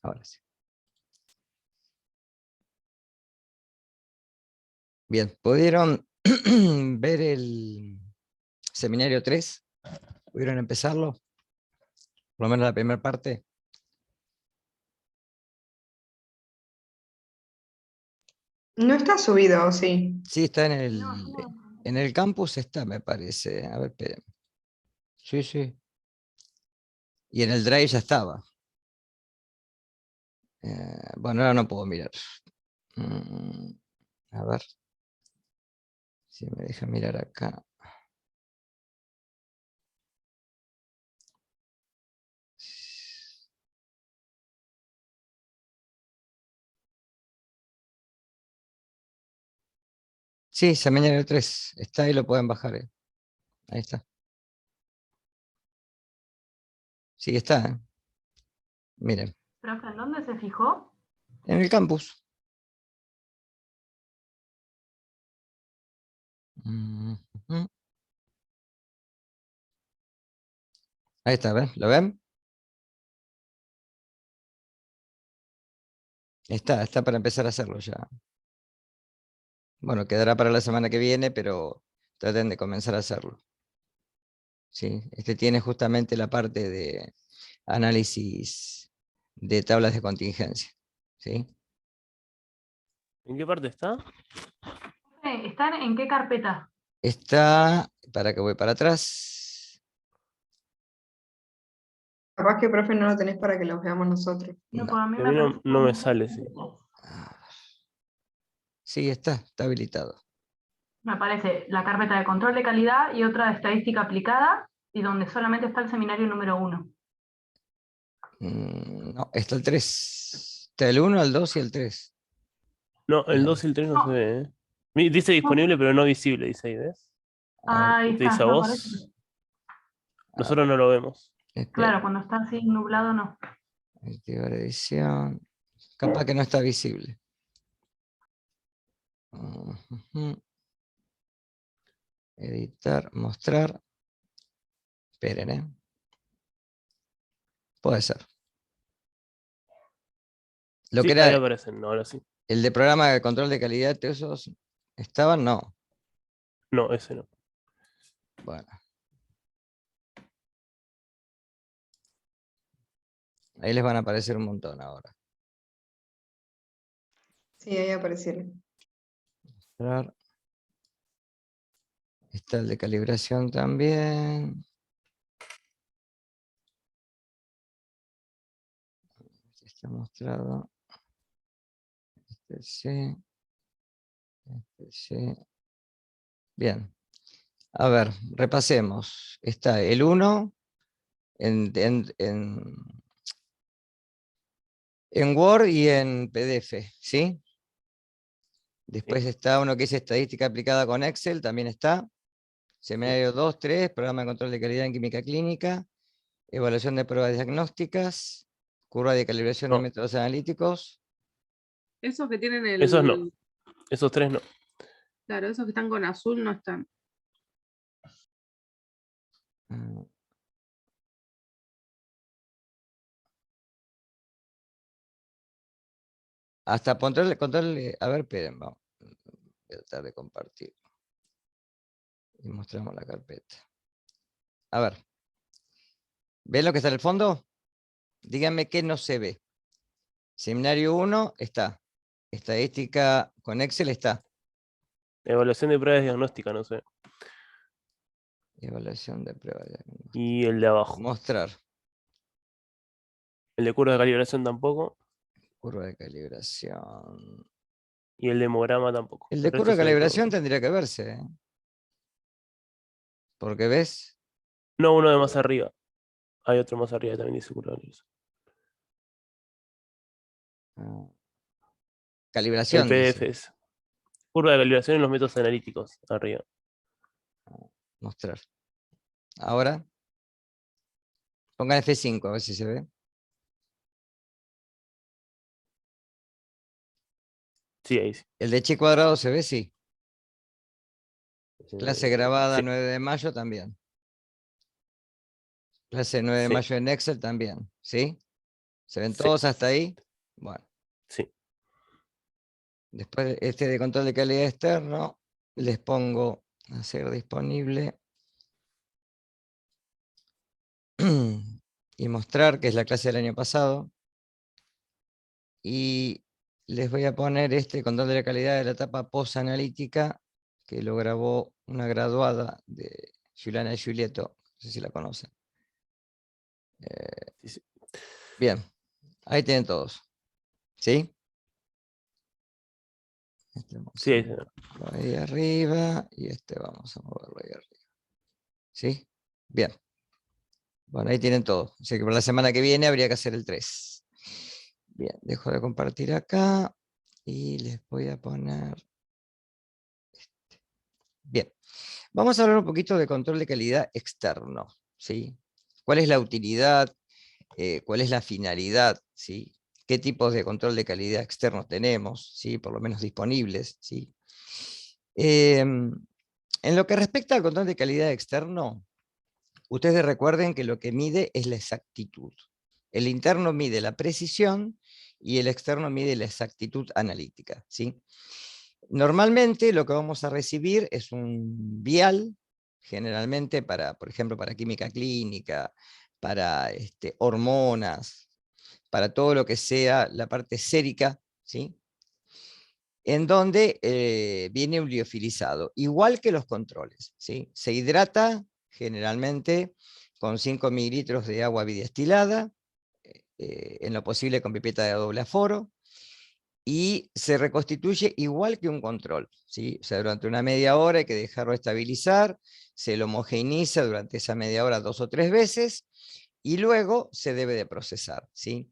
Ahora sí. Bien, ¿pudieron ver el seminario 3? ¿Pudieron empezarlo? Por lo menos la primera parte. No está subido, ¿o sí? Sí, está No, yo no. en el campus está, me parece. A ver, esperen. Sí, sí. Y en el Drive ya estaba. Bueno, ahora no puedo mirar. Mm, a ver. Si me deja mirar acá. Sí, seminario 3. Está ahí, lo pueden bajar. Ahí está. Sí, está. Miren. Profe, ¿en dónde se fijó? En el campus. Ujú. Ahí está, ¿ven? ¿Lo ven? Está para empezar a hacerlo ya. Bueno, quedará para la semana que viene, pero traten de comenzar a hacerlo. ¿Sí? Este tiene justamente la parte de análisis de tablas de contingencia. ¿Sí? ¿En qué parte está? Profe, ¿están en qué carpeta? Está, para que voy para atrás. Capaz que, profe, no lo tenés para que lo veamos nosotros. No, No. pues a mí A me mí parece no me sale, sí. Sí, está habilitado. me aparece la carpeta de control de calidad y otra de estadística aplicada, y donde solamente está el seminario número 1. No, está el 3. Está el 1, el 2 y el 3. No, el Bien. 2 y el 3 no se No, ve, ¿eh? Dice disponible, pero no visible, dice ahí, ¿ves? A ver, ahí ¿Te está, dice a no aparece. vos? a ver, Nosotros no lo vemos. espera. Claro, cuando está así nublado no. Activar edición. Capaz que no está visible. Ujú. Editar, mostrar. Esperen, ¿eh? Puede ser. Lo Sí, que ahí era aparecen, no, ahora sí. el de programa de control de calidad, esos estaban, no. No, ese no. Bueno. Ahí les van a aparecer un montón ahora. Sí, ahí aparecieron. Mostrar. Está el de calibración también. Este está mostrado. Este sí. Este sí. Bien. A ver, repasemos. Está el 1 en Word y en PDF, ¿sí? Después está uno que es estadística aplicada con Excel, también está. Seminario 2, 3, programa de control de calidad en química clínica, evaluación de pruebas diagnósticas, curva de calibración de No, métodos analíticos. Esos que tienen esos no. Esos 3 no. Claro, esos que están con azul no están. Ah, hasta control, a ver, esperen, vamos. Voy a tratar de compartir. Y mostramos la carpeta. A ver. ¿Ven lo que está en el fondo? Díganme qué no se ve. Seminario 1 está. Estadística con Excel está. Evaluación de pruebas diagnósticas, no sé. Evaluación de pruebas. Y el de abajo. Mostrar. El de curva de calibración tampoco. Curva de calibración. Y el de hemograma tampoco. El El de resto curva de se ve calibración todo. tendría que verse, ¿eh? Porque ves. No, uno de más arriba. Hay otro más arriba que también dice curva de calibración. Ah, El calibración PDF dice. es. Curva de calibración en los métodos analíticos, arriba. Mostrar. Ahora. Pongan F5 a ver si se ve. Sí, ahí sí. El de chi cuadrado se ve, sí. Clase grabada Sí, 9 de mayo también. Clase 9 de sí. mayo en Excel también. ¿Sí? ¿Se ven Sí. todos hasta ahí? Bueno, Sí. después este de control de calidad externo, les pongo hacer disponible y mostrar, que es la clase del año pasado. Y les voy a poner este control de la calidad de la etapa post-analítica, que lo grabó una graduada de Juliana Giulietto, no sé si la conocen. Sí, sí. Bien, ahí tienen todos. ¿Sí? Este vamos Sí, a ahí moverlo ahí arriba y este vamos a moverlo ahí arriba. ¿Sí? Bien. Bueno, ahí tienen todo. Así que para la semana que viene habría que hacer el 3. Bien, dejo de compartir acá y les voy a poner este. Bien, vamos a hablar un poquito de control de calidad externo, ¿sí? ¿Cuál es la utilidad? ¿Cuál es la finalidad? ¿Sí? ¿Qué tipos de control de calidad externos tenemos? ¿Sí? Por lo menos disponibles, ¿sí? En lo que respecta al control de calidad externo, ustedes recuerden que lo que mide es la exactitud. El interno mide la precisión y el externo mide la exactitud analítica, ¿sí? Normalmente lo que vamos a recibir es un vial, generalmente para, por ejemplo, para química clínica, para hormonas, para todo lo que sea la parte sérica, ¿sí? En donde viene un liofilizado, igual que los controles, ¿sí? Se hidrata generalmente con 5 mililitros de agua bidestilada, en lo posible con pipeta de doble aforo, y se reconstituye igual que un control, ¿sí? O sea, durante una media hora hay que dejarlo estabilizar, se lo homogeneiza durante esa media hora 2 o 3 veces, y luego se debe de procesar, ¿sí?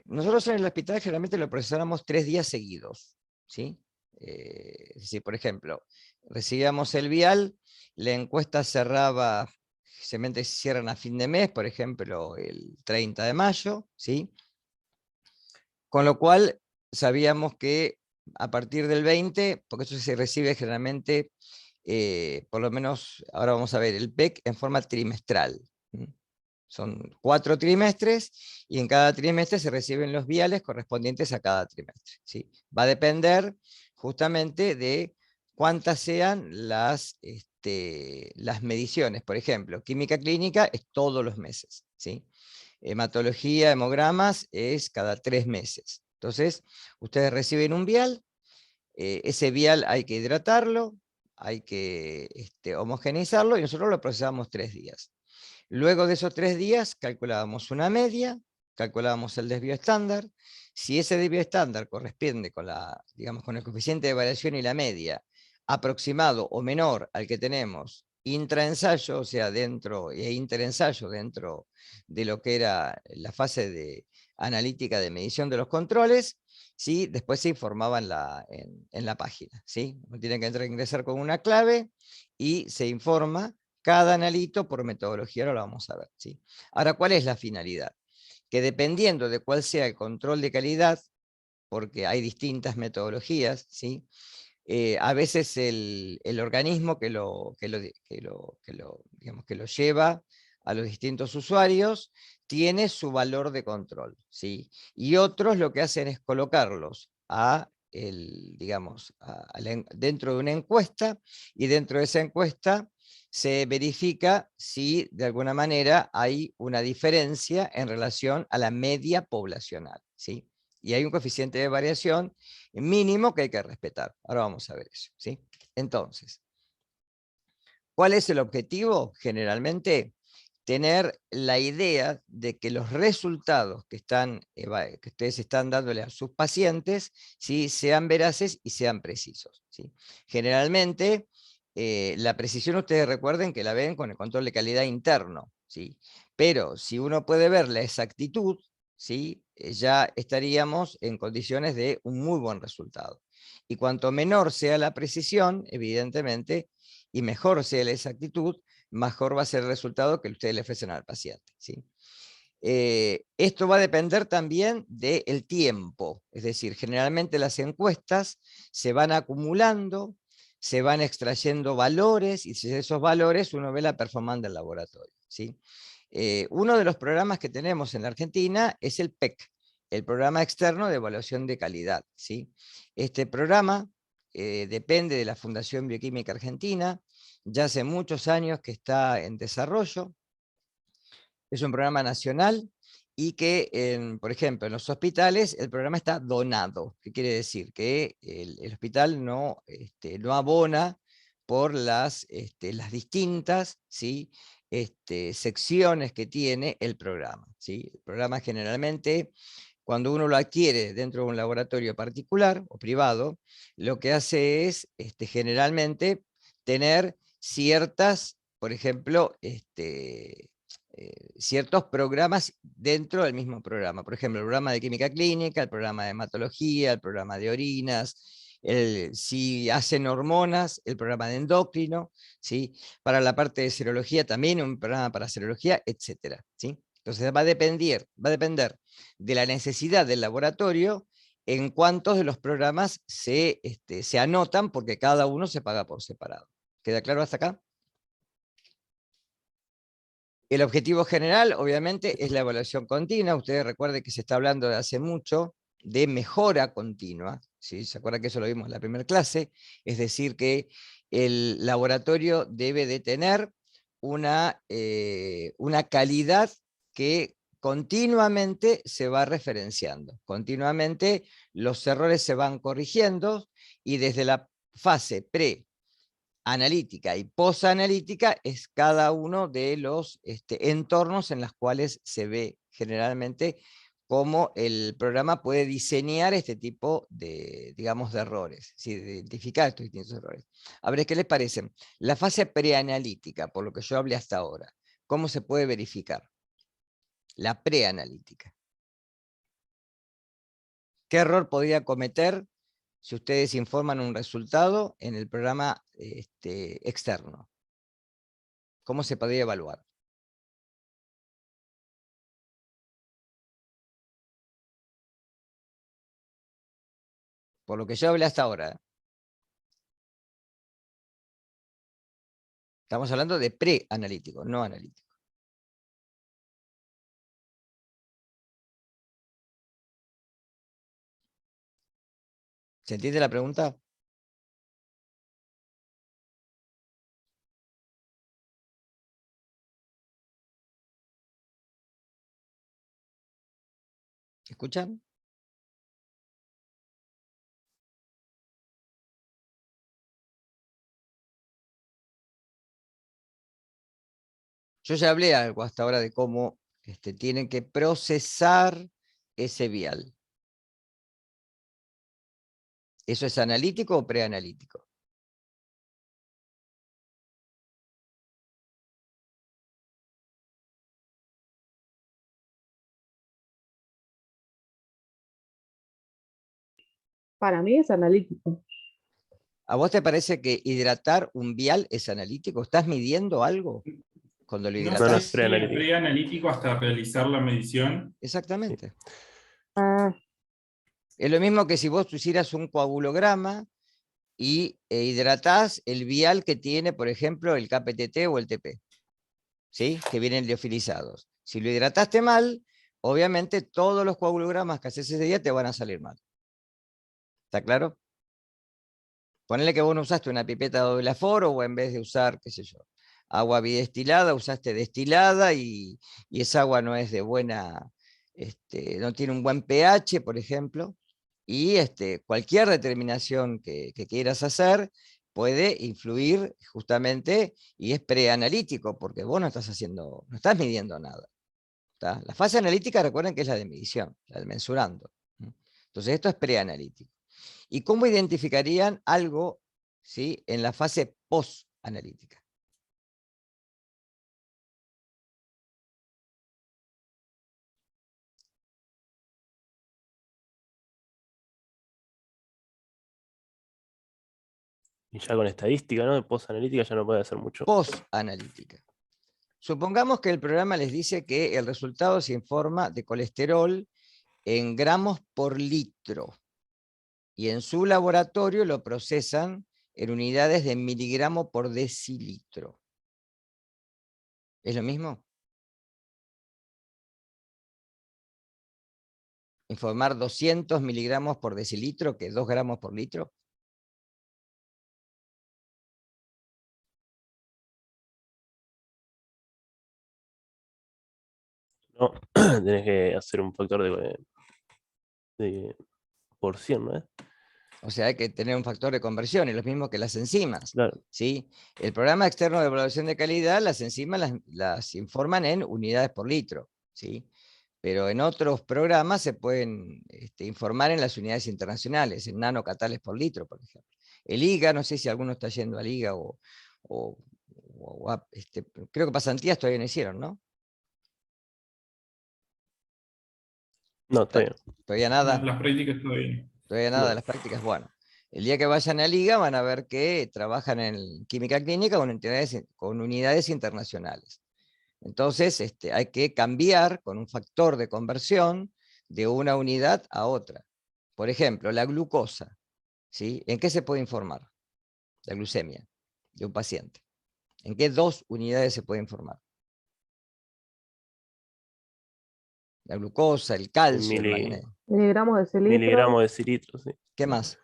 Nosotros en el hospital generalmente lo procesamos 3 días seguidos, ¿sí? Es decir, por ejemplo, recibíamos el vial, la encuesta cerraba, generalmente se cierran a fin de mes, por ejemplo, el 30 de mayo, ¿sí? Con lo cual sabíamos que a partir del 20, porque eso se recibe generalmente, por lo menos, ahora vamos a ver, el PEC en forma trimestral. Son 4 trimestres y en cada trimestre se reciben los viales correspondientes a cada trimestre, ¿sí? Va a depender justamente de cuántas sean las mediciones. Por ejemplo, química clínica es todos los meses, ¿sí? Hematología, hemogramas es cada 3 meses. Entonces, ustedes reciben un vial, ese vial hay que hidratarlo, hay que homogeneizarlo y nosotros lo procesamos 3 días. Luego de esos 3 días calculábamos una media, calculábamos el desvío estándar. Si ese desvío estándar corresponde con, con el coeficiente de variación y la media aproximado o menor al que tenemos intraensayo, o sea, dentro e interensayo dentro de lo que era la fase de analítica de medición de los controles, ¿sí? Después se informaba en la página, ¿sí? Uno tiene que entrar a ingresar con una clave y se informa cada analito por metodología, ahora lo vamos a ver, ¿sí? Ahora, ¿cuál es la finalidad? Que dependiendo de cuál sea el control de calidad, porque hay distintas metodologías, ¿sí? A veces el organismo que lo lleva a los distintos usuarios tiene su valor de control, ¿sí? Y otros lo que hacen es colocarlos dentro de una encuesta, y dentro de esa encuesta se verifica si de alguna manera hay una diferencia en relación a la media poblacional, ¿sí? Y hay un coeficiente de variación mínimo que hay que respetar. Ahora vamos a ver eso, ¿sí? Entonces, ¿cuál es el objetivo? Generalmente, tener la idea de que los resultados que ustedes están dándole a sus pacientes, ¿sí? Sean veraces y sean precisos, ¿sí? Generalmente, la precisión ustedes recuerden que la ven con el control de calidad interno, ¿sí? Pero si uno puede ver la exactitud, ¿sí? Ya estaríamos en condiciones de un muy buen resultado. Y cuanto menor sea la precisión, evidentemente, y mejor sea la exactitud, mejor va a ser el resultado que ustedes le ofrecen al paciente, ¿sí? Esto va a depender también del tiempo, es decir, generalmente las encuestas se van acumulando, se van extrayendo valores, y si esos valores uno ve la performance del laboratorio, ¿sí? Uno de los programas que tenemos en la Argentina es el PEC, el Programa Externo de Evaluación de Calidad, ¿sí? Este programa depende de la Fundación Bioquímica Argentina, ya hace muchos años que está en desarrollo. Es un programa nacional y que, por ejemplo, en los hospitales el programa está donado. ¿Qué quiere decir? Que el hospital no abona por las distintas, ¿sí? Secciones que tiene el programa, ¿sí? El programa generalmente, cuando uno lo adquiere dentro de un laboratorio particular o privado, lo que hace es generalmente tener ciertas, por ejemplo, ciertos programas dentro del mismo programa. Por ejemplo, el programa de química clínica, el programa de hematología, el programa de orinas, si hacen hormonas, el programa de endocrino, ¿sí? Para la parte de serología también un programa para serología, etc. ¿sí? Entonces va a depender de la necesidad del laboratorio en cuántos de los programas se anotan, porque cada uno se paga por separado. ¿Queda claro hasta acá? El objetivo general, obviamente, es la evaluación continua. Ustedes recuerden que se está hablando de hace mucho de mejora continua, ¿sí? ¿Se acuerdan que eso lo vimos en la primera clase? Es decir, que el laboratorio debe de tener una calidad que continuamente se va referenciando. Continuamente los errores se van corrigiendo y desde la fase analítica y posanalítica es cada uno de los entornos en los cuales se ve generalmente cómo el programa puede diseñar este tipo de, digamos, de errores, ¿sí? De identificar estos distintos errores. A ver, ¿qué les parece? La fase preanalítica, por lo que yo hablé hasta ahora, ¿cómo se puede verificar? La preanalítica. ¿Qué error podría cometer si ustedes informan un resultado en el programa externo? ¿Cómo se podría evaluar? Por lo que yo hablé hasta ahora. Estamos hablando de preanalítico, no analítico. ¿Se entiende la pregunta? ¿Escuchan? Yo ya hablé algo hasta ahora de cómo tienen que procesar ese vial. ¿Eso es analítico o preanalítico? Para mí es analítico. ¿A vos te parece que hidratar un vial es analítico? ¿Estás midiendo algo cuando lo No hidratás? No, no, sé si es preanalítico. preanalítico hasta realizar la medición. Exactamente. Ah, Es lo mismo que si vos hicieras un coagulograma y hidratás el vial que tiene, por ejemplo, el KPTT o el TP, ¿sí? Que vienen liofilizados. Si lo hidrataste mal, obviamente todos los coagulogramas que haces ese día te van a salir mal. ¿Está claro? Ponele que vos no usaste una pipeta doble aforo o en vez de usar, qué sé yo, agua bidestilada, usaste destilada y esa agua no es de buena, no tiene un buen pH, por ejemplo, y cualquier determinación que quieras hacer puede influir justamente y es preanalítico porque vos no estás midiendo nada. ¿Tá? La fase analítica, recuerden que es la de medición, la de mensurando. Entonces esto es preanalítico. ¿Y cómo identificarían algo, ¿sí? En la fase post-analítica? Y ya con estadística, ¿no? Post-analítica ya no puede hacer mucho. Post-analítica. Supongamos que el programa les dice que el resultado se informa de colesterol en gramos por litro. Y en su laboratorio lo procesan en unidades de miligramo por decilitro. ¿Es lo mismo? informar 200 miligramos por decilitro que 2 gramos por litro? No, tenés que hacer un factor de porción, ¿no? O sea, hay que tener un factor de conversión, es lo mismo que las enzimas. Claro, ¿Sí? El programa externo de evaluación de calidad, las enzimas las informan en unidades por litro. ¿Sí? Pero en otros programas se pueden informar en las unidades internacionales, en nanocatales por litro, por ejemplo. El IGA, no sé si alguno está yendo al IGA creo que pasantías todavía no hicieron, ¿no? no, está bien. Todavía nada. Las prácticas todavía. Todavía nada No. de las prácticas. Bueno, el día que vayan a Liga van a ver que trabajan en química clínica con unidades internacionales. Entonces, hay que cambiar con un factor de conversión de una unidad a otra. Por ejemplo, la glucosa. ¿Sí? ¿En qué se puede informar? La glucemia de un paciente. ¿En qué 2 unidades se puede informar? La glucosa, el calcio, el magnesio. Miligramos de cilitro. Miligramos de cilitro, sí. ¿Qué más?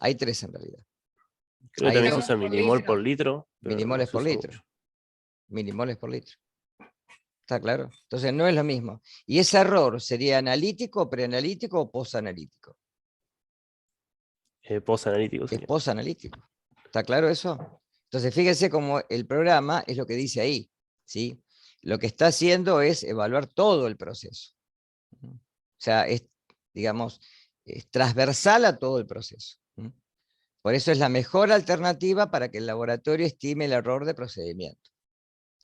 Hay 3 en realidad. Creo que Hay también se 2 usa milimol por litro. pero no milimoles se por usa litro. mucho. Milimoles por litro. ¿Está claro? Entonces no es lo mismo. ¿Y ese error sería analítico, preanalítico o posanalítico? Posanalítico Es sería. posanalítico. ¿Está claro eso? Entonces fíjense cómo el programa es lo que dice ahí. ¿Sí? Lo que está haciendo es evaluar todo el proceso. O sea, digamos, es transversal a todo el proceso. Por eso es la mejor alternativa para que el laboratorio estime el error de procedimiento.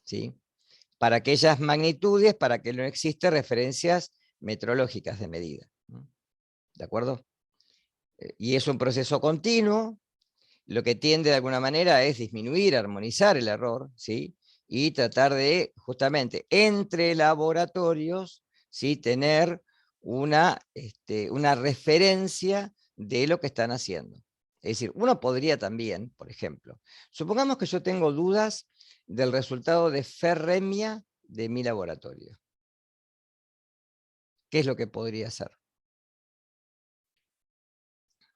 ¿Sí? Para aquellas magnitudes, para que no existen referencias metrológicas de medida. ¿De acuerdo? Y es un proceso continuo, lo que tiende de alguna manera es disminuir, armonizar el error, ¿sí? Y tratar de, justamente, entre laboratorios, ¿sí? Tener una referencia de lo que están haciendo. Es decir, uno podría también, por ejemplo, supongamos que yo tengo dudas del resultado de ferremia de mi laboratorio. ¿Qué es lo que podría hacer?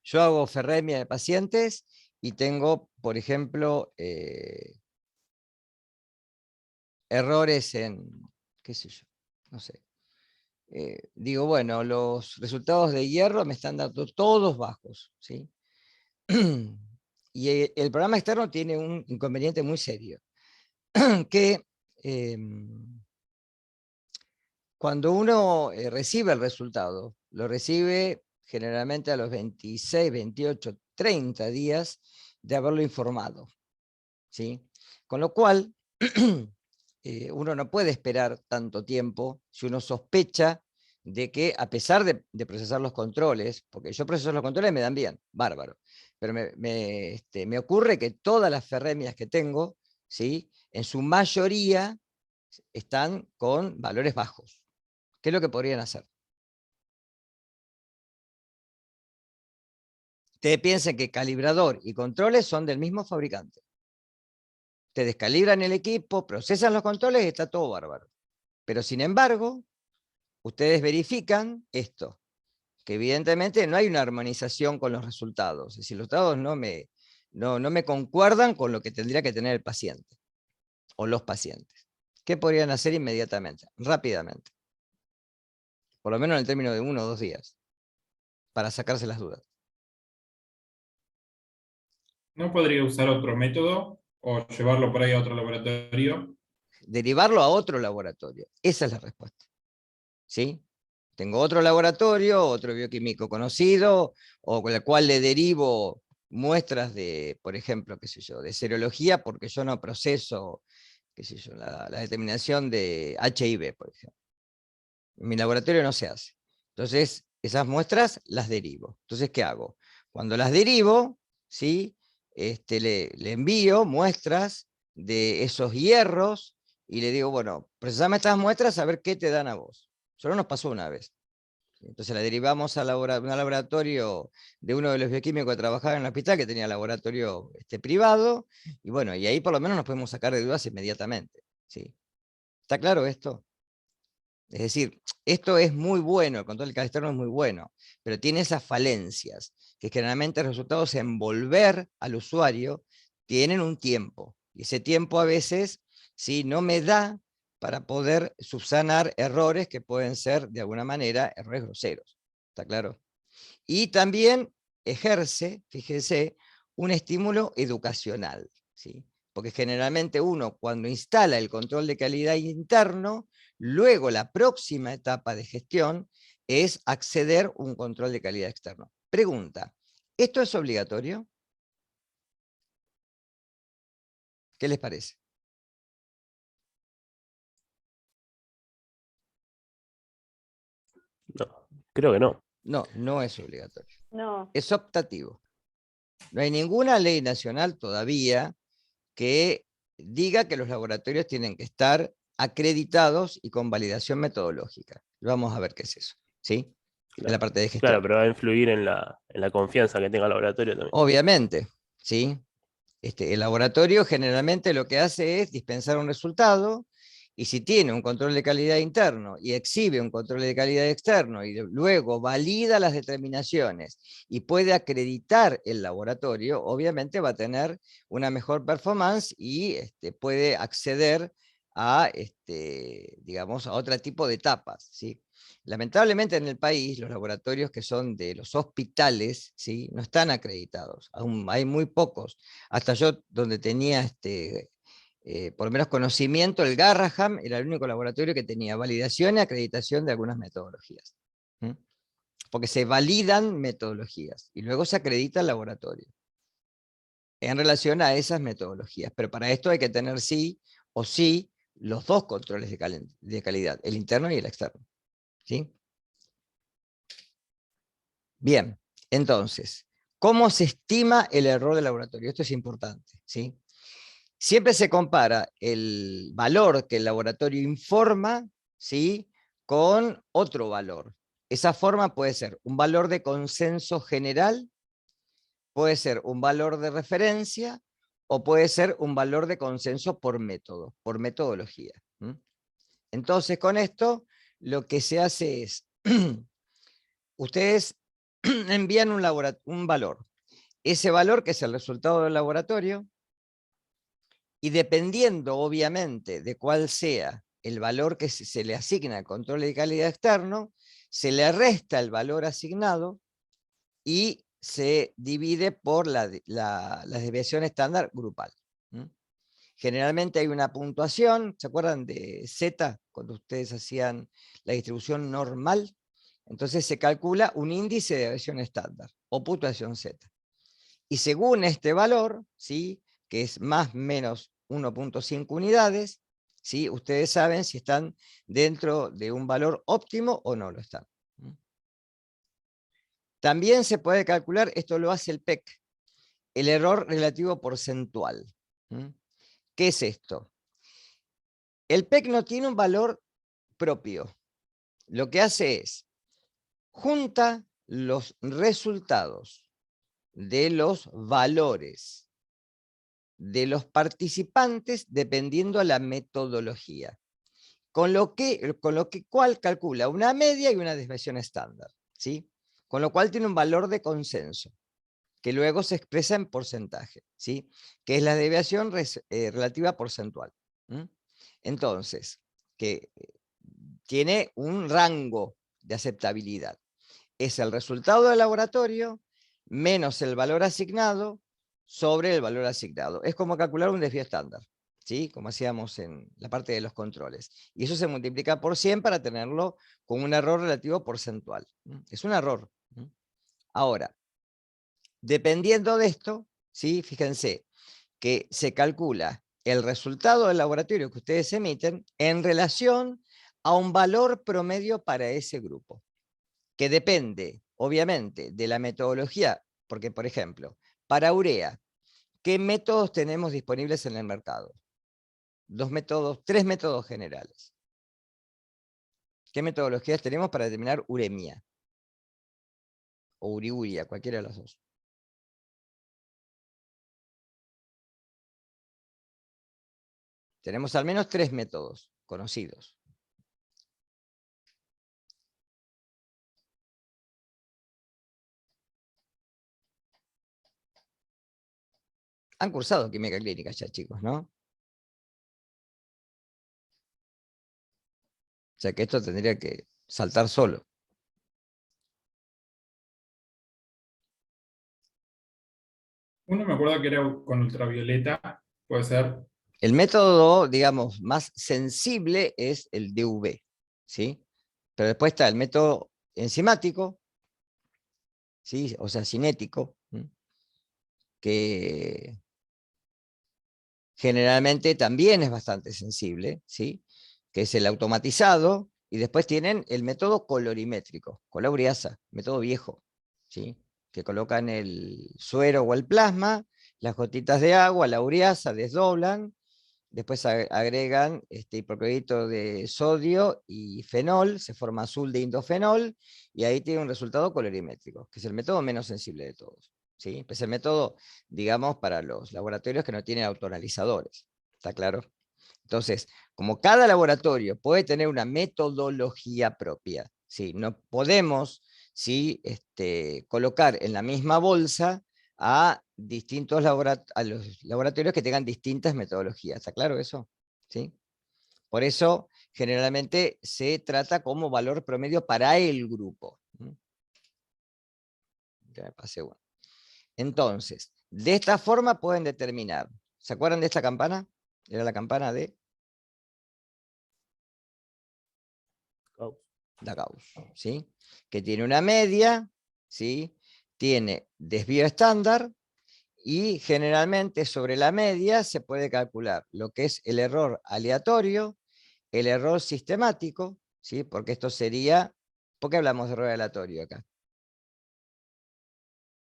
Yo hago ferremia de pacientes y tengo, por ejemplo, errores en, qué sé yo, no sé. Digo, bueno, los resultados de hierro me están dando todos bajos, ¿sí? Y el programa externo tiene un inconveniente muy serio, que cuando uno recibe el resultado, lo recibe generalmente a los 26, 28, 30 días de haberlo informado, ¿sí? Con lo cual, uno no puede esperar tanto tiempo si uno sospecha de que, a pesar de procesar los controles, porque yo proceso los controles me dan bien, bárbaro, pero me ocurre que todas las ferremias que tengo, ¿sí? En su mayoría están con valores bajos. ¿Qué es lo que podrían hacer? Ustedes piensen que calibrador y controles son del mismo fabricante. Te descalibran el equipo, procesan los controles y está todo bárbaro. Pero sin embargo, ustedes verifican esto, que evidentemente no hay una armonización con los resultados. Es decir, los resultados no me concuerdan con lo que tendría que tener el paciente o los pacientes. ¿Qué podrían hacer inmediatamente? Rápidamente. Por lo menos en el término de 1 o 2 días, para sacarse las dudas. ¿No podría usar otro método o llevarlo por ahí a otro laboratorio? Derivarlo a otro laboratorio. Esa es la respuesta. ¿Sí? Tengo otro laboratorio, otro bioquímico conocido, o con el cual le derivo muestras de, por ejemplo, qué sé yo, de serología, porque yo no proceso, qué sé yo, la determinación de HIV, por ejemplo. En mi laboratorio no se hace. Entonces, esas muestras las derivo. Entonces, ¿qué hago? Cuando las derivo, ¿sí? Le envío muestras de esos hierros y le digo, bueno, procesame estas muestras a ver qué te dan a vos. Solo nos pasó una vez. Entonces la derivamos a un laboratorio de uno de los bioquímicos que trabajaba en el hospital, que tenía laboratorio privado, y bueno, y ahí por lo menos nos podemos sacar de dudas inmediatamente. ¿Sí? ¿Está claro esto? Es decir, esto es muy bueno, el control de calidad externo es muy bueno, pero tiene esas falencias, que generalmente los resultados en volver al usuario tienen un tiempo, y ese tiempo a veces ¿sí? no me da para poder subsanar errores que pueden ser, de alguna manera, errores groseros. ¿Está claro? Y también ejerce, fíjense, un estímulo educacional, ¿sí? Porque generalmente uno, cuando instala el control de calidad interno, luego la próxima etapa de gestión es acceder a un control de calidad externo. Pregunta, ¿esto es obligatorio? ¿Qué les parece? No, creo que no. No, no es obligatorio. No. Es optativo. No hay ninguna ley nacional todavía que diga que los laboratorios tienen que estar acreditados y con validación metodológica. Vamos a ver qué es eso, ¿sí? En la parte de gestión. Claro, pero va a influir en la confianza que tenga el laboratorio también. Obviamente, ¿sí? El laboratorio generalmente lo que hace es dispensar un resultado, y si tiene un control de calidad interno y exhibe un control de calidad externo y luego valida las determinaciones y puede acreditar el laboratorio, obviamente va a tener una mejor performance y puede acceder a, digamos, a otro tipo de etapas, ¿sí? Lamentablemente en el país los laboratorios que son de los hospitales, ¿sí? no están acreditados, aún hay muy pocos. Hasta yo, donde tenía por lo menos conocimiento, el Garraham era el único laboratorio que tenía validación y acreditación de algunas metodologías. ¿Mm? Porque se validan metodologías y luego se acredita el laboratorio en relación a esas metodologías. Pero para esto hay que tener sí o sí los dos controles de calidad, el interno y el externo. ¿Sí? Bien, entonces, ¿cómo se estima el error del laboratorio? Esto es importante, ¿sí? Siempre se compara el valor que el laboratorio informa, ¿sí? con otro valor. Esa forma puede ser un valor de consenso general, puede ser un valor de referencia, o puede ser un valor de consenso por método, por metodología. Entonces, con esto, lo que se hace es, ustedes envían un valor. Ese valor, que es el resultado del laboratorio, y dependiendo, obviamente, de cuál sea el valor que se le asigna al control de calidad externo, se le resta el valor asignado y se divide por la desviación estándar grupal. Generalmente hay una puntuación, ¿se acuerdan de Z? Cuando ustedes hacían la distribución normal, entonces se calcula un índice de desviación estándar, o puntuación Z. Y según este valor, ¿sí? que es más o menos 1.5 unidades, ¿sí? ustedes saben si están dentro de un valor óptimo o no lo están. También se puede calcular, esto lo hace el PEC, el error relativo porcentual. ¿Qué es esto? El PEC no tiene un valor propio. Lo que hace es, junta los resultados de los valores de los participantes dependiendo de la metodología, con lo cual calcula una media y una desviación estándar, ¿sí? Con lo cual tiene un valor de consenso, que luego se expresa en porcentaje, ¿sí? Que es la desviación relativa porcentual. Entonces, que tiene un rango de aceptabilidad. Es el resultado del laboratorio menos el valor asignado sobre el valor asignado. Es como calcular un desvío estándar, ¿sí? Como hacíamos en la parte de los controles. Y eso se multiplica por 100 para tenerlo con un error relativo porcentual. Es un error. Ahora, dependiendo de esto, ¿sí? Fíjense que se calcula el resultado del laboratorio que ustedes emiten en relación a un valor promedio para ese grupo, que depende, obviamente, de la metodología, porque, por ejemplo, para urea, ¿qué métodos tenemos disponibles en el mercado? Tres métodos generales. ¿Qué metodologías tenemos para determinar uremia? O uriuria, cualquiera de las dos. Tenemos al menos 3 métodos conocidos. Han cursado química clínica ya, chicos, ¿no? O sea que esto tendría que saltar solo. Uno me acuerdo que era con ultravioleta, puede ser. El método, digamos, más sensible es el DUV, ¿sí? Pero después está el método enzimático, ¿sí? O sea, cinético, ¿m? Que generalmente también es bastante sensible, ¿sí? Que es el automatizado, y después tienen el método colorimétrico, con la ureasa, método viejo, ¿sí? Que colocan el suero o el plasma, las gotitas de agua, la ureasa, desdoblan, después agregan hipoclorito de sodio y fenol, se forma azul de indofenol, y ahí tiene un resultado colorimétrico, que es el método menos sensible de todos, ¿sí? Es el método, digamos, para los laboratorios que no tienen autoanalizadores, ¿está claro? Entonces, como cada laboratorio puede tener una metodología propia, ¿sí? No podemos, ¿sí? Colocar en la misma bolsa a distintos a los laboratorios que tengan distintas metodologías. ¿Está claro eso? ¿Sí? Por eso, generalmente se trata como valor promedio para el grupo. Ya me pasé uno. Entonces, de esta forma pueden determinar. ¿Se acuerdan de esta campana? Era la campana de Gauss, ¿sí? Que tiene una media, ¿sí? Tiene desvío estándar, y generalmente sobre la media se puede calcular lo que es el error aleatorio, el error sistemático, ¿sí? Porque esto sería, ¿por qué hablamos de error aleatorio acá?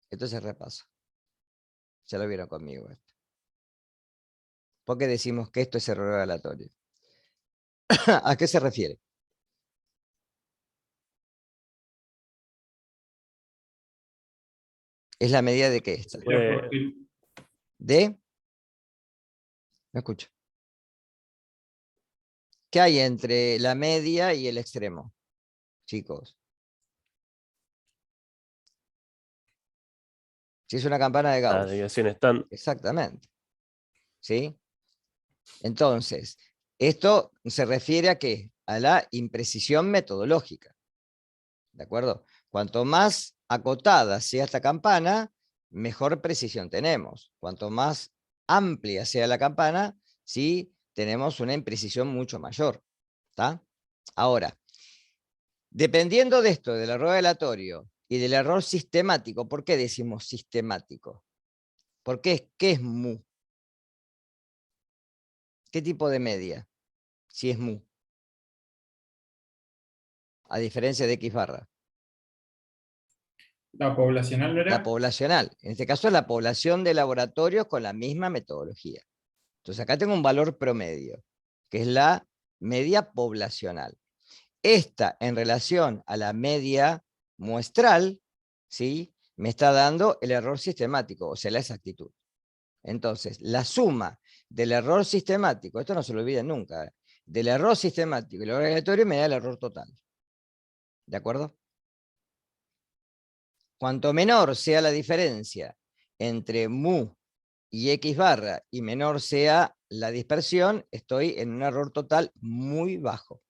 Esto se repasa. Ya lo vieron conmigo esto. ¿Por qué decimos que esto es error aleatorio? ¿A qué se refiere? ¿Es la medida de qué esta? ¿De? No escucho. ¿Qué hay entre la media y el extremo, chicos? Si es una campana de La Gauss. desviación estándar. Exactamente. ¿Sí? Entonces, esto se refiere a qué? A la imprecisión metodológica. ¿De acuerdo? Cuanto más acotada sea esta campana, mejor precisión tenemos. Cuanto más amplia sea la campana, sí tenemos una imprecisión mucho mayor. ¿Está? Ahora, dependiendo de esto, del error aleatorio y del error sistemático, ¿por qué decimos sistemático? ¿Qué es mu? ¿Qué tipo de media? Si es mu. A diferencia de X barra. ¿La poblacional no La era? poblacional. En este caso es la población de laboratorios con la misma metodología. Entonces acá tengo un valor promedio, que es la media poblacional. Esta en relación a la media muestral, ¿sí? Me está dando el error sistemático, o sea, la exactitud. Entonces, la suma del error sistemático, esto no se lo olviden nunca, del error sistemático y el error aleatorio me da el error total. ¿De acuerdo? Cuanto menor sea la diferencia entre mu y X barra y menor sea la dispersión, estoy en un error total muy bajo,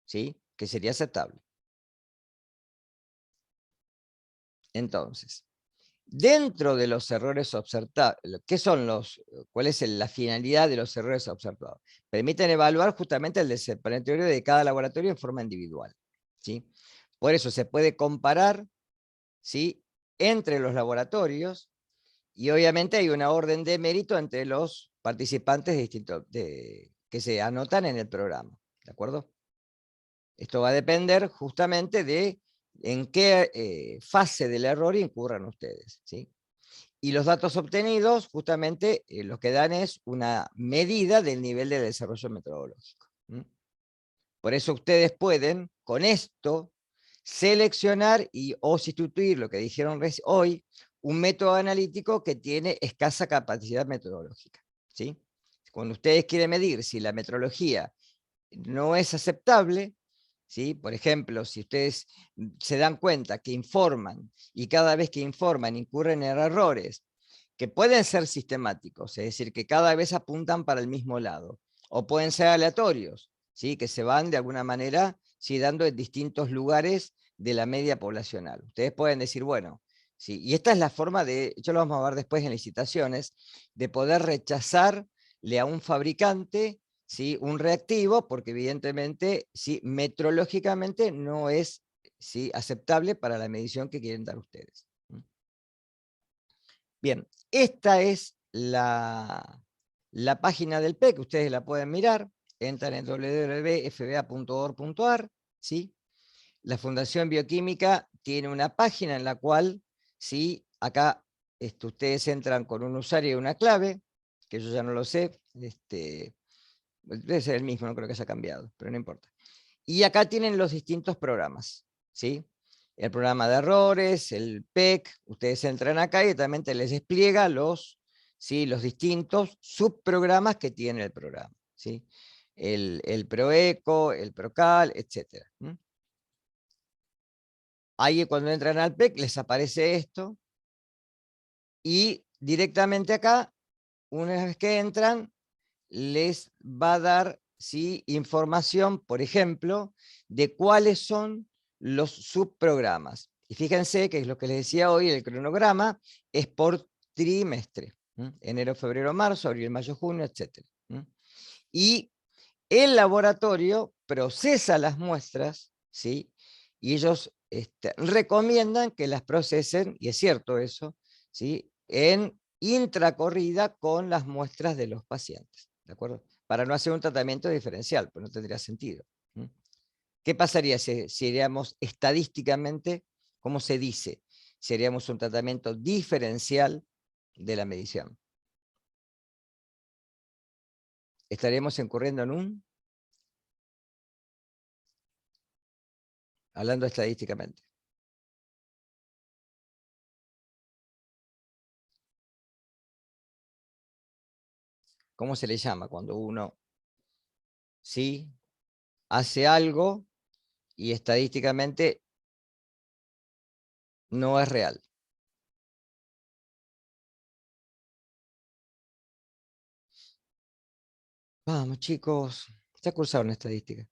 ¿sí? Que sería aceptable. Entonces, dentro de los errores observados, ¿cuál es la finalidad de los errores observados? Permiten evaluar justamente el desempeño de cada laboratorio en forma individual, ¿sí? Por eso se puede comparar, ¿sí? Entre los laboratorios, y obviamente hay una orden de mérito entre los participantes que se anotan en el programa, ¿de acuerdo? Esto va a depender justamente de en qué fase del error incurran ustedes, ¿sí? Y los datos obtenidos justamente lo que dan es una medida del nivel de desarrollo metodológico. Por eso ustedes pueden, con esto, seleccionar o sustituir lo que dijeron hoy, un método analítico que tiene escasa capacidad metodológica, ¿sí? Cuando ustedes quieren medir si la metodología no es aceptable, ¿sí? Por ejemplo, si ustedes se dan cuenta que informan y cada vez que informan incurren en errores que pueden ser sistemáticos, es decir, que cada vez apuntan para el mismo lado, o pueden ser aleatorios, ¿sí? Que se van de alguna manera, ¿sí? Dando en distintos lugares de la media poblacional. Ustedes pueden decir, bueno, ¿sí? Y esta es la forma de, yo lo vamos a ver después en licitaciones, de poder rechazarle a un fabricante, ¿sí? Un reactivo, porque evidentemente, ¿sí? Metrológicamente no es, ¿sí? Aceptable para la medición que quieren dar ustedes. Bien, esta es la página del PEC, ustedes la pueden mirar, entran en www.fba.org.ar, ¿sí? La Fundación Bioquímica tiene una página en la cual, ¿sí? Acá ustedes entran con un usuario y una clave, que yo ya no lo sé, debe ser el mismo, no creo que haya cambiado, pero no importa. Y acá tienen los distintos programas, ¿sí? El programa de errores, el PEC, ustedes entran acá y también les despliega los, ¿sí? Los distintos subprogramas que tiene el programa, ¿sí? El ProEco, el ProCal, etc. Ahí cuando entran al PEC les aparece esto y directamente acá, una vez que entran, les va a dar, ¿sí? Información, por ejemplo, de cuáles son los subprogramas. Y fíjense que es lo que les decía hoy, el cronograma es por trimestre. Enero, febrero, marzo, abril, mayo, junio, etc. Y el laboratorio procesa las muestras, ¿sí? Y ellos recomiendan que las procesen, y es cierto eso, ¿sí? En intracorrida con las muestras de los pacientes, ¿de acuerdo? Para no hacer un tratamiento diferencial, pues no tendría sentido. ¿Qué pasaría si haríamos estadísticamente, cómo se dice, si haríamos un tratamiento diferencial de la medición? Estaríamos incurriendo en un, hablando estadísticamente. ¿Cómo se le llama cuando uno sí hace algo y estadísticamente no es real? Vamos, chicos, ya cursaron estadística.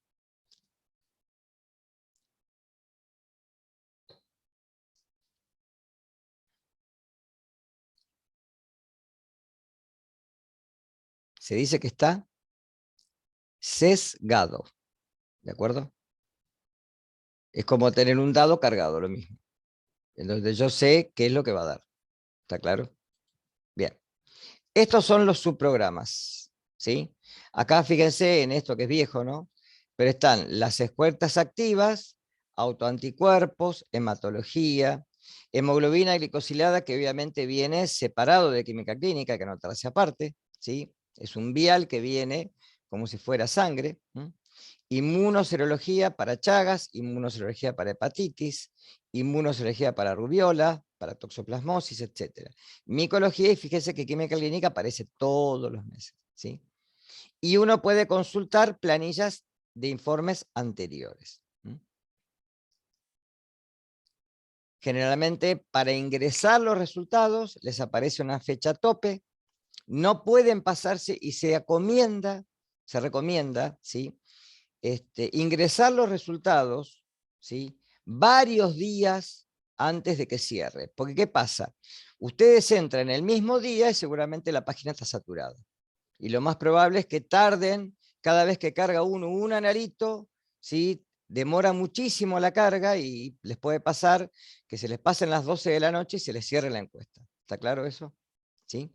Se dice que está sesgado, ¿de acuerdo? Es como tener un dado cargado, lo mismo. Entonces yo sé qué es lo que va a dar. ¿Está claro? Bien. Estos son los subprogramas, ¿sí? Acá fíjense en esto que es viejo, ¿no? Pero están las escuelas activas, autoanticuerpos, hematología, hemoglobina glicosilada, que obviamente viene separado de química clínica, que no trace aparte, ¿sí? Es un vial que viene como si fuera sangre. Inmunoserología para Chagas, inmunoserología para hepatitis, inmunoserología para rubiola, para toxoplasmosis, etc. Micología, y fíjese que química clínica aparece todos los meses, ¿sí? Y uno puede consultar planillas de informes anteriores. Generalmente, para ingresar los resultados, les aparece una fecha tope, no pueden pasarse y se recomienda, ¿sí? Ingresar los resultados, ¿sí? Varios días antes de que cierre. Porque ¿qué pasa? Ustedes entran el mismo día y seguramente la página está saturada. Y lo más probable es que tarden, cada vez que carga uno un analito, ¿sí? Demora muchísimo la carga y les puede pasar que se les pasen las 12 de la noche y se les cierre la encuesta. ¿Está claro eso? ¿Sí?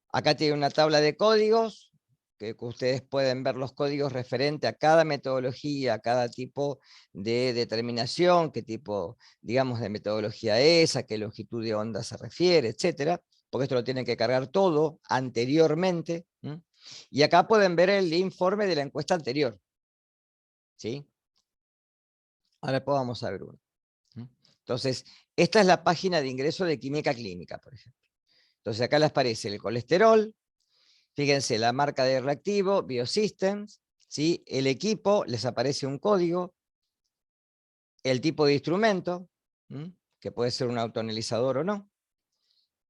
Acá tiene una tabla de códigos, que ustedes pueden ver los códigos referentes a cada metodología, a cada tipo de determinación, qué tipo, digamos, de metodología es, a qué longitud de onda se refiere, etcétera, porque esto lo tienen que cargar todo anteriormente. Y acá pueden ver el informe de la encuesta anterior. ¿Sí? Ahora después vamos a ver uno. Entonces, esta es la página de ingreso de química clínica, por ejemplo. Entonces acá les aparece el colesterol, fíjense la marca de reactivo, Biosystems, ¿sí? El equipo, les aparece un código, el tipo de instrumento, que puede ser un autoanalizador o no,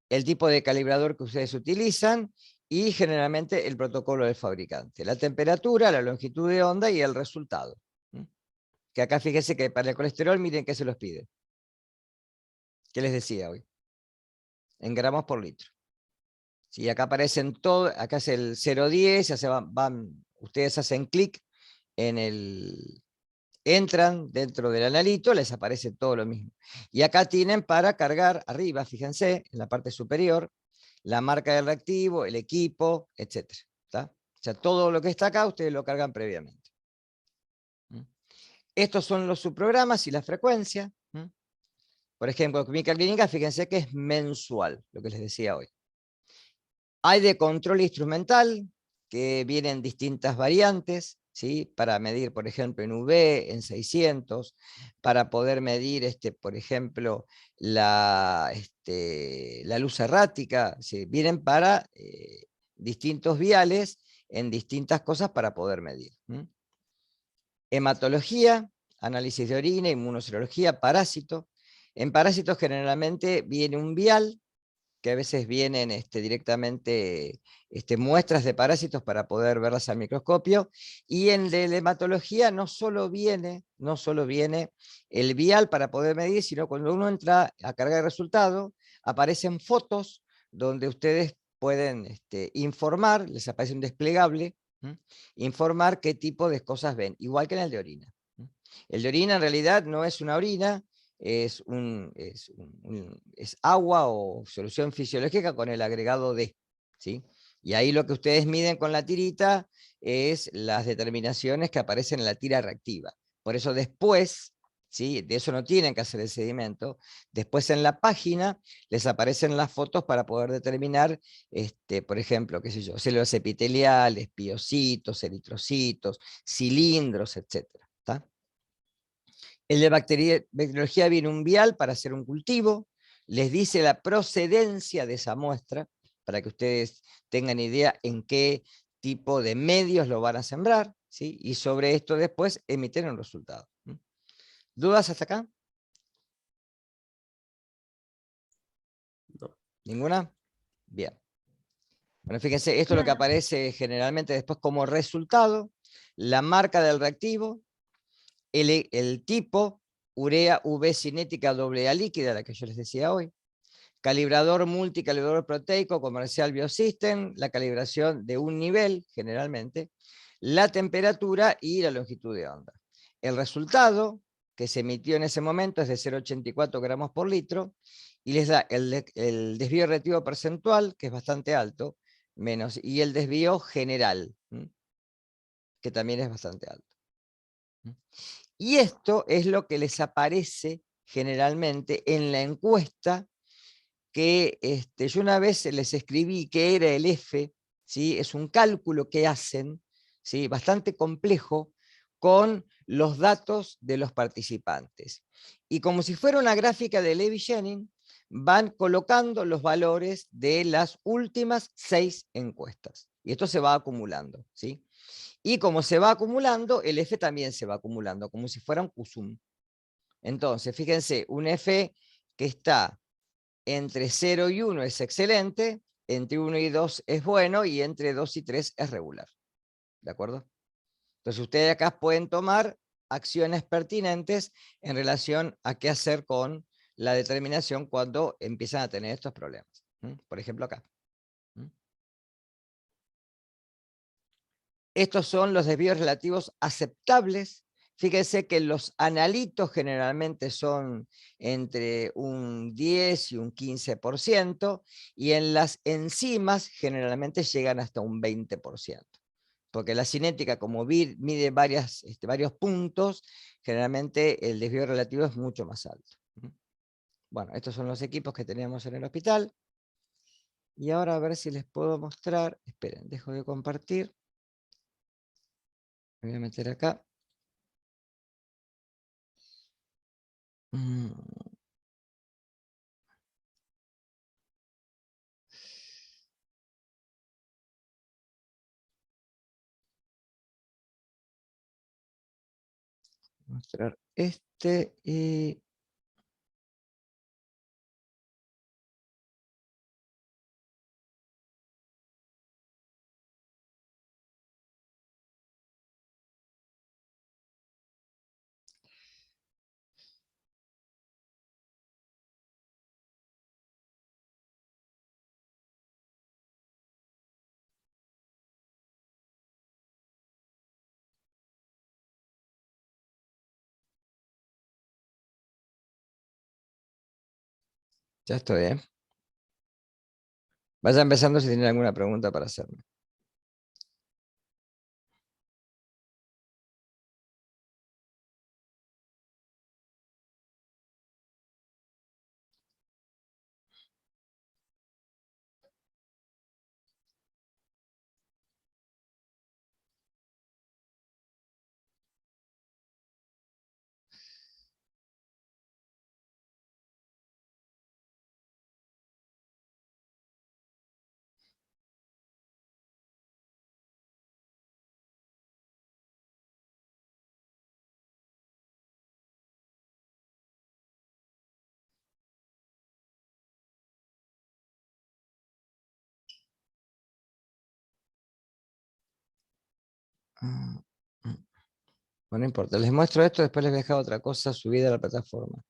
el tipo de calibrador que ustedes utilizan y generalmente el protocolo del fabricante. La temperatura, la longitud de onda y el resultado. Que acá fíjense que para el colesterol, miren qué se los pide. ¿Qué les decía hoy? En gramos por litro. Sí, acá aparecen todo, acá es el 0,10, ya se ustedes hacen clic en el, entran dentro del analito, les aparece todo lo mismo. Y acá tienen para cargar arriba, fíjense, en la parte superior, la marca del reactivo, el equipo, etc. O sea, todo lo que está acá, ustedes lo cargan previamente. Estos son los subprogramas y la frecuencia. Por ejemplo, química clínica, fíjense que es mensual, lo que les decía hoy. Hay de control instrumental, que vienen distintas variantes, ¿sí? Para medir, por ejemplo, en UV, en 600, para poder medir, por ejemplo, la luz errática, ¿sí? Vienen para distintos viales en distintas cosas para poder medir. Hematología, análisis de orina, inmunoserología, parásito. En parásitos generalmente viene un vial, que a veces vienen directamente muestras de parásitos para poder verlas al microscopio, y en la hematología no solo viene el vial para poder medir, sino cuando uno entra a cargar el resultado, aparecen fotos donde ustedes pueden informar, les aparece un desplegable, informar qué tipo de cosas ven, igual que en el de orina. El de orina en realidad no es una orina, es agua o solución fisiológica con el agregado D, ¿sí? Y ahí lo que ustedes miden con la tirita es las determinaciones que aparecen en la tira reactiva. Por eso después, ¿sí? De eso no tienen que hacer el sedimento, después en la página les aparecen las fotos para poder determinar, por ejemplo, qué sé yo, células epiteliales, piocitos, eritrocitos, cilindros, etc. El de bacteriología viene un vial para hacer un cultivo, les dice la procedencia de esa muestra, para que ustedes tengan idea en qué tipo de medios lo van a sembrar, ¿sí? Y sobre esto después emiten un resultado. ¿Dudas hasta acá? No. ¿Ninguna? Bien. Bueno, fíjense, esto es lo que aparece generalmente después como resultado, la marca del reactivo, el tipo, urea UV cinética AA líquida, la que yo les decía hoy, calibrador multicalibrador proteico comercial Biosystem, la calibración de un nivel generalmente, la temperatura y la longitud de onda. El resultado que se emitió en ese momento es de 0,84 gramos por litro y les da el desvío reactivo percentual, que es bastante alto, menos, y el desvío general, que también es bastante alto. Y esto es lo que les aparece generalmente en la encuesta que yo una vez les escribí que era el F, ¿sí? Es un cálculo que hacen, ¿sí? Bastante complejo, con los datos de los participantes. Y como si fuera una gráfica de Levy-Jennings, van colocando los valores de las últimas 6 encuestas. Y esto se va acumulando, ¿sí? Y como se va acumulando, el F también se va acumulando, como si fuera un QSUM. Entonces, fíjense, un F que está entre 0 y 1 es excelente, entre 1 y 2 es bueno, y entre 2 y 3 es regular. ¿De acuerdo? Entonces ustedes acá pueden tomar acciones pertinentes en relación a qué hacer con la determinación cuando empiezan a tener estos problemas. Por ejemplo acá. Estos son los desvíos relativos aceptables. Fíjense que los analitos generalmente son entre un 10 y un 15%, y en las enzimas generalmente llegan hasta un 20%. Porque la cinética, como mide varios puntos, generalmente el desvío relativo es mucho más alto. Bueno, estos son los equipos que teníamos en el hospital. Y ahora a ver si les puedo mostrar. Esperen, dejo de compartir. Me voy a meter acá. Mostrar y Ya estoy, ¿eh? Vaya empezando si tienen alguna pregunta para hacerme. Ah, mm. Bueno, no importa. Les muestro esto, después les voy a dejar otra cosa subida a la plataforma.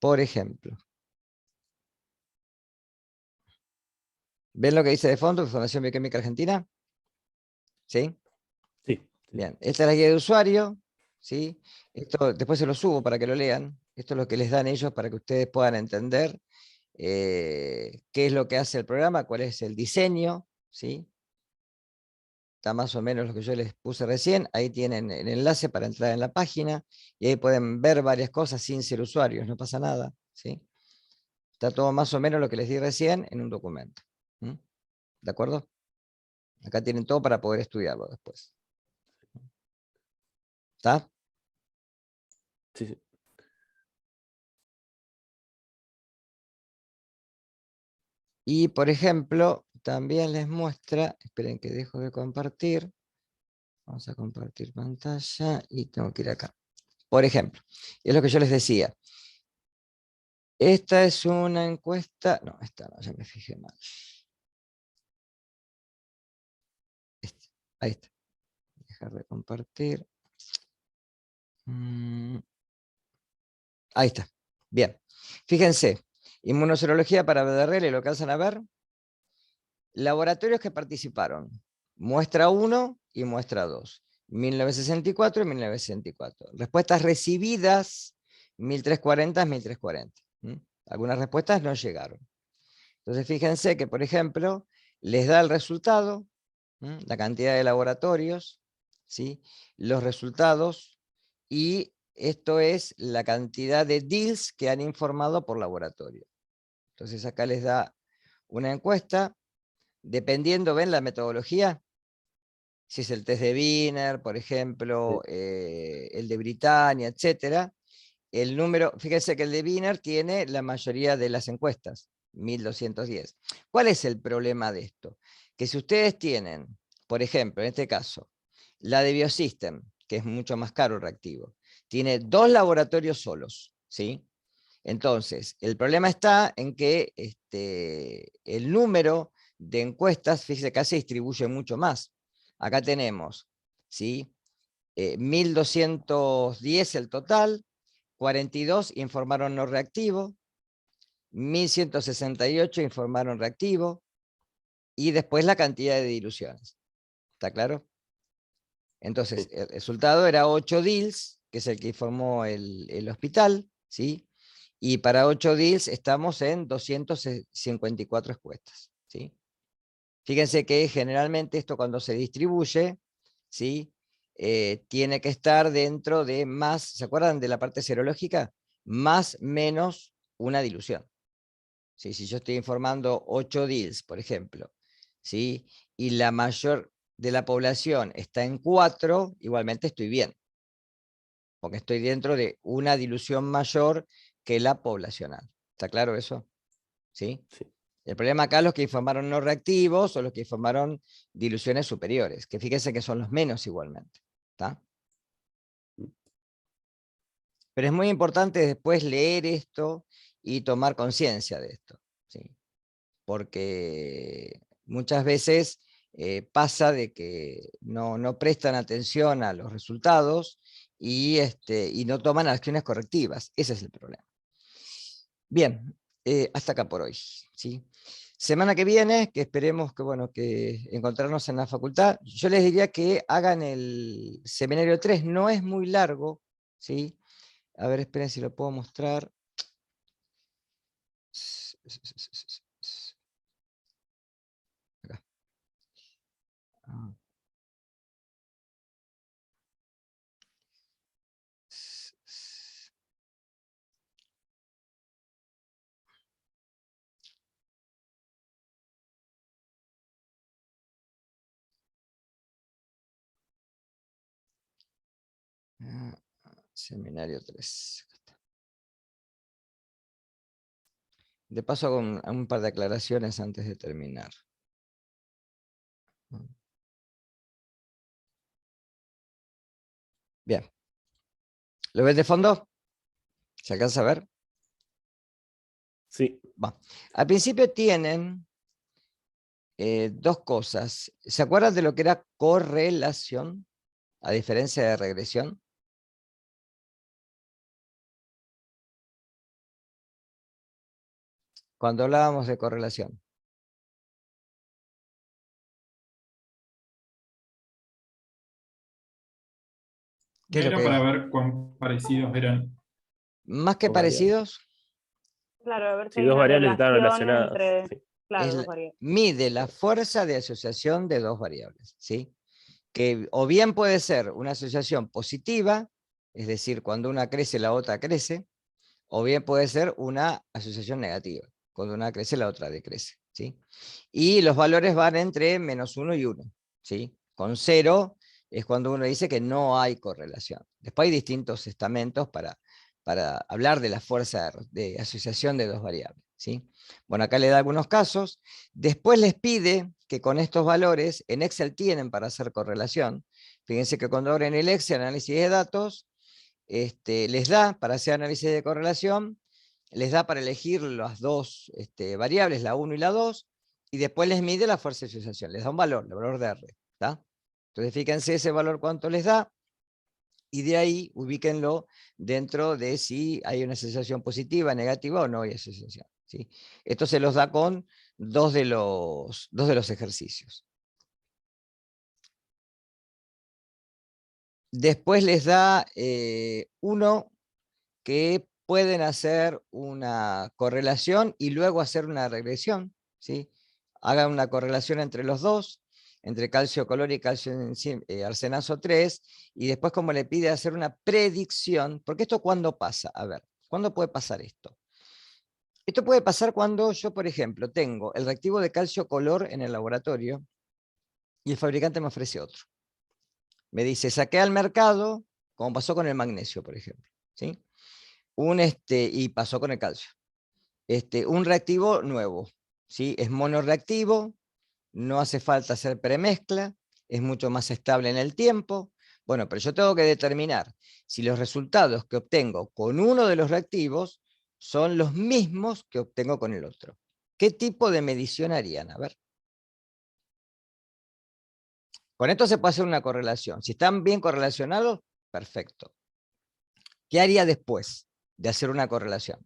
Por ejemplo. ¿Ven lo que dice de fondo? Fundación Bioquímica Argentina. ¿Sí? Sí. Bien. Esta es la guía de usuario. ¿Sí? Esto después se lo subo para que lo lean. Esto es lo que les dan ellos para que ustedes puedan entender qué es lo que hace el programa, cuál es el diseño. ¿Sí? Está más o menos lo que yo les puse recién. Ahí tienen el enlace para entrar en la página y ahí pueden ver varias cosas sin ser usuarios, no pasa nada. ¿Sí? Está todo más o menos lo que les di recién en un documento. ¿Mm? ¿De acuerdo? Acá tienen todo para poder estudiarlo después. ¿Está? Sí, sí. Y por ejemplo, también les muestra, esperen que dejo de compartir. Vamos a compartir pantalla y tengo que ir acá. Por ejemplo, es lo que yo les decía. Esta es una encuesta, no, esta no, ya me fijé mal. Ahí está. Dejar de compartir. Ahí está. Bien. Fíjense, inmunoserología para BDRL, lo que alcanzan a ver. Laboratorios que participaron. Muestra 1 y muestra 2. 1964 y 1964. Respuestas recibidas, 1340, 1340. Algunas respuestas no llegaron. Entonces fíjense que, por ejemplo, les da el resultado, la cantidad de laboratorios, ¿sí? Los resultados, y esto es la cantidad de deals que han informado por laboratorio. Entonces acá les da una encuesta, dependiendo, ¿ven la metodología? Si es el test de Wiener, por ejemplo, el de Britania, etcétera. El número, fíjense que el de Wiener tiene la mayoría de las encuestas, 1210. ¿Cuál es el problema de esto? Que si ustedes tienen, por ejemplo, en este caso, la de Biosystem, que es mucho más caro el reactivo, tiene 2 laboratorios solos, ¿sí? Entonces, el problema está en que el número de encuestas, fíjense, acá se distribuye mucho más. Acá tenemos, ¿sí? 1210 el total, 42 informaron no reactivo, 1168 informaron reactivo, y después la cantidad de diluciones. ¿Está claro? Entonces, el resultado era 8 deals, que es el que informó el hospital, ¿sí? Y para 8 deals estamos en 254 encuestas, ¿sí? Fíjense que generalmente esto cuando se distribuye, ¿sí? Tiene que estar dentro de más, ¿se acuerdan de la parte serológica? Más menos una dilución. ¿Sí? Si yo estoy informando 8 deals, por ejemplo, ¿sí? Y la mayor de la población está en 4, igualmente estoy bien, porque estoy dentro de una dilución mayor que la poblacional. ¿Está claro eso? ¿Sí? Sí. El problema acá los que informaron no reactivos o los que informaron diluciones superiores, que fíjense que son los menos igualmente. ¿Está? Pero es muy importante después leer esto y tomar conciencia de esto, ¿sí? Porque muchas veces pasa de que no prestan atención a los resultados y no toman acciones correctivas. Ese es el problema. Bien, hasta acá por hoy, ¿sí? Semana que viene, que esperemos que, bueno, que encontrarnos en la facultad, yo les diría que hagan el seminario 3, no es muy largo, ¿sí? A ver, esperen si lo puedo mostrar. Acá. Ah. Seminario 3. De paso hago un par de aclaraciones antes de terminar. Bien. ¿Lo ves de fondo? ¿Se alcanza a ver? Sí, Va. Al principio tienen dos cosas. ¿Se acuerdan de lo que era correlación? A diferencia de regresión. Cuando hablábamos de correlación. ¿Qué es lo Era que para es? ver cuán parecidos eran. Más que Dos variables. parecidos, Claro, a ver si Si hay dos una variables están relación relacionadas. entre, Sí. claro, dos variables. mide la fuerza de asociación de dos variables, ¿sí? Que o bien puede ser una asociación positiva, es decir, cuando una crece la otra crece, o bien puede ser una asociación negativa, cuando una crece la otra decrece, ¿sí? Y los valores van entre -1 y 1, ¿sí? Con 0 es cuando uno dice que no hay correlación. Después hay distintos estamentos para hablar de la fuerza de asociación de dos variables, ¿sí? Bueno, acá le da algunos casos. Después les pide que con estos valores, en Excel tienen para hacer correlación. Fíjense que cuando abren el Excel, análisis de datos, les da para hacer análisis de correlación, les da para elegir las dos variables, la 1 y la 2, y después les mide la fuerza de asociación, les da un valor, el valor de R. ¿Tá? Entonces fíjense ese valor cuánto les da, y de ahí ubíquenlo dentro de si hay una asociación positiva, negativa o no hay asociación, ¿sí? Esto se los da con dos de los ejercicios. Después les da uno que pueden hacer una correlación y luego hacer una regresión, ¿sí? Hagan una correlación entre los dos, entre calcio color y calcio arsenazo 3, y después como le pide hacer una predicción, porque esto ¿cuándo pasa? A ver, ¿cuándo puede pasar esto? Esto puede pasar cuando yo, por ejemplo, tengo el reactivo de calcio color en el laboratorio y el fabricante me ofrece otro. Me dice, saqué al mercado, como pasó con el magnesio, por ejemplo, ¿sí? Y pasó con el calcio. Un reactivo nuevo, ¿sí? Es monorreactivo, no hace falta hacer premezcla, es mucho más estable en el tiempo. Bueno, pero yo tengo que determinar si los resultados que obtengo con uno de los reactivos son los mismos que obtengo con el otro. ¿Qué tipo de medición harían? A ver. Con esto se puede hacer una correlación. Si están bien correlacionados, perfecto. ¿Qué haría después de hacer una correlación?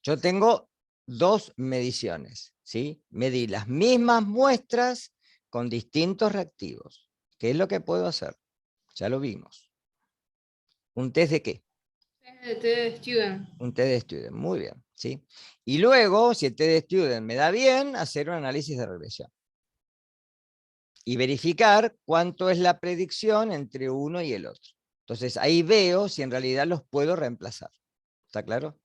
Yo tengo dos mediciones, ¿sí? Medí las mismas muestras con distintos reactivos. ¿Qué es lo que puedo hacer? Ya lo vimos. ¿Un test de qué? Test de student. Un test de student, muy bien, ¿sí? Y luego, si el test de student me da bien, hacer un análisis de regresión. Y verificar cuánto es la predicción entre uno y el otro. Entonces ahí veo si en realidad los puedo reemplazar. ¿Está claro?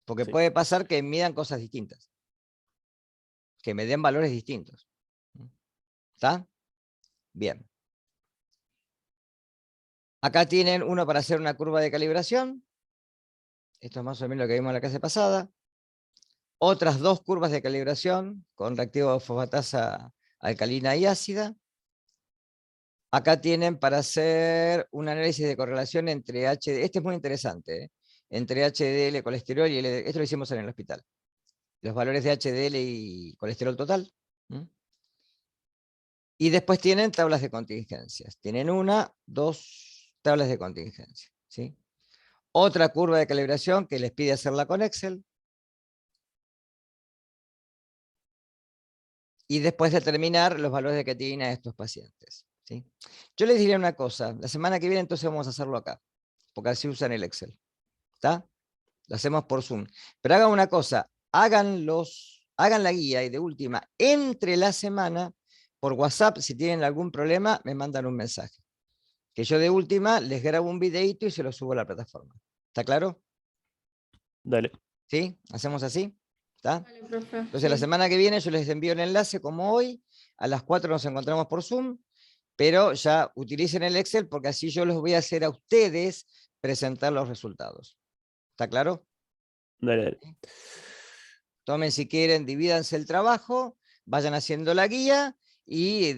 Porque Sí. puede pasar que midan cosas distintas. Que me den valores distintos. ¿Está? Bien. Acá tienen uno para hacer una curva de calibración. Esto es más o menos lo que vimos en la clase pasada. Otras dos curvas de calibración con reactivo de fosfatasa alcalina y ácida. Acá tienen para hacer un análisis de correlación entre HDL. Este es muy interesante, ¿eh? Entre HDL, colesterol y LDL. Esto lo hicimos en el hospital. Los valores de HDL y colesterol total. Y después tienen tablas de contingencias. Tienen una, dos tablas de contingencia, ¿sí? Otra curva de calibración que les pide hacerla con Excel. Y después determinar los valores de creatinina de estos pacientes, ¿sí? Yo les diría una cosa, la semana que viene entonces vamos a hacerlo acá, porque así usan el Excel. ¿Está? Lo hacemos por Zoom. Pero hagan una cosa, hagan la guía y de última, entre la semana, por WhatsApp, si tienen algún problema, me mandan un mensaje. Que yo de última les grabo un videito y se lo subo a la plataforma. ¿Está claro? Dale. ¿Sí? ¿Hacemos así? ¿Está? Vale, profe. Entonces la Sí. semana que viene yo les envío el enlace como hoy, a las 4 nos encontramos por Zoom, pero ya utilicen el Excel porque así yo los voy a hacer a ustedes presentar los resultados. ¿Está claro? Dale, dale. Tomen si quieren, divídanse el trabajo, vayan haciendo la guía y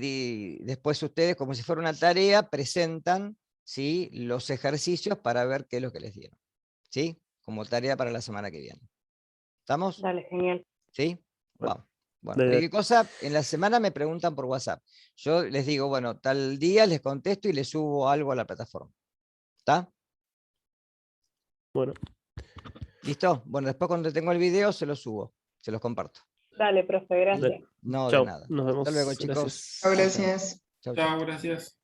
después ustedes, como si fuera una tarea, presentan, ¿sí?, los ejercicios para ver qué es lo que les dieron. ¿Sí? Como tarea para la semana que viene. ¿Estamos? Dale, genial. ¿Sí? Bueno, Wow. Bueno, dale, cualquier cosa, en la semana me preguntan por WhatsApp. Yo les digo, bueno, tal día les contesto y les subo algo a la plataforma. ¿Está? Bueno, ¿Listo? Bueno, después cuando tengo el video se lo subo, se los comparto. Dale, profe, gracias. dale. No, de Chao. nada. Nos vemos. Hasta luego, chicos. Gracias. Chao, gracias. Chau, chau. Chao, gracias.